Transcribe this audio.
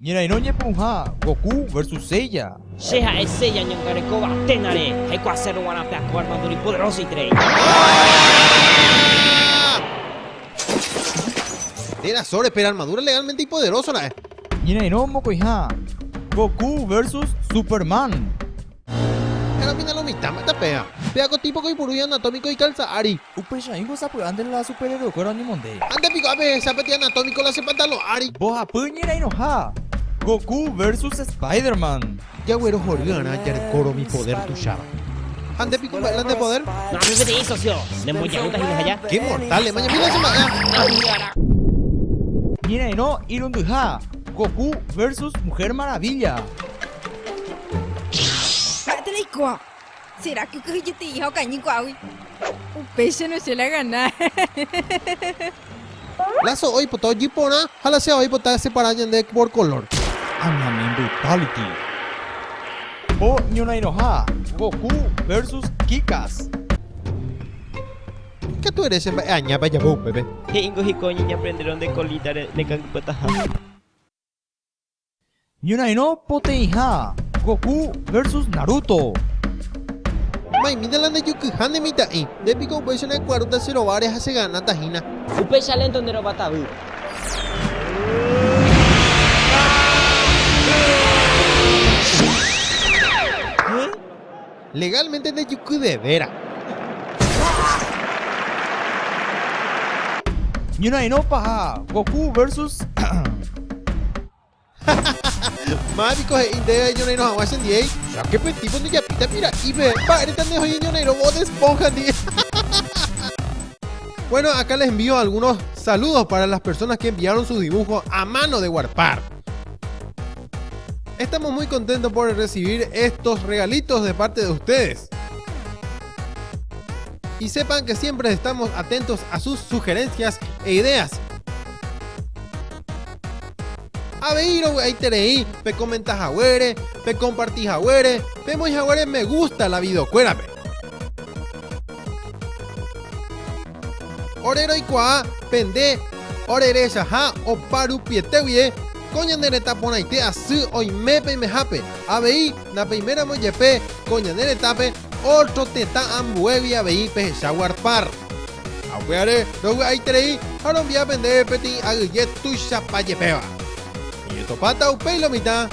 Mira, y no ñepunja, Goku versus Seiya. Sheha es Seiya Ñangarekoba Tenare. Heiko hacer un ataque armadura y poderoso y trade. Era sobre, pero armadura legalmente y poderoso la es. Mira, y no mocoija, Goku versus Superman. Era mina lo mitad, mata pega. Pega con tipo y puro anatómico y calza Ari. Upecha, hijo sapo, ande la superhéroe, cuero ni monde. Anda pico, a ver, zapati anatómico la hace pantalón Ari. Boja, puñera y noja. Goku versus Spider-Man. Ya güero jorgana, ya recoro mi poder tu chava. Ande pico, bailan de poder. No, me pedí, socio. Le voy a gustar y allá. Qué mortal, mañana mira esa mañana. Mira, y no irunduja, Goku versus Mujer Maravilla. Quoi? ¿Será que yo te dijo cañi cuaui? Un peixe no se la gana. Lazo hoy por todo jipona, jala sea hoy por estar separado de por color. Anime Brutality. O Ñona Inoha, Goku versus Kikas. ¿Qué tú eres en aña para allá, bebé? Ingo y coña aprendieron de colita de canguetaja. Ñona Ino Poteija, Goku versus Naruto. Mai, mira la de Yukuhan de mitad y de pico pues en 40 bares hace gana tajina. Upecha lento de Robatabu. Legalmente de Yuku de vera. Ñona Ino Paja, Goku versus Más pico de idea yo no nos hacen 10. Ya que tipo ni ya pita mira y ve, padre tan de hoy yo no vos de esponja 10. Bueno, acá les envío algunos saludos para las personas que enviaron sus dibujos a mano de Warpar. Estamos muy contentos por recibir estos regalitos de parte de ustedes. Y sepan que siempre estamos atentos a sus sugerencias e ideas. A ver, ahí tenéis, pe comentas jagüere, pe compartís jagüere, pe muy jagüere me gusta la videocuera, pe. Orero y cuá, pende, orere shaha, o paru pietewie, coña nere taponaite asu, oi mepe y mejape. A ver, la primera moyepe, coña nere tape, otro teta ambuevi a ver, pe shawarpar. Aguare, luego ahí tenéis, ahora voy a pender peti, aguillet tu chapayepeba. Y esto pata upei lo mitad.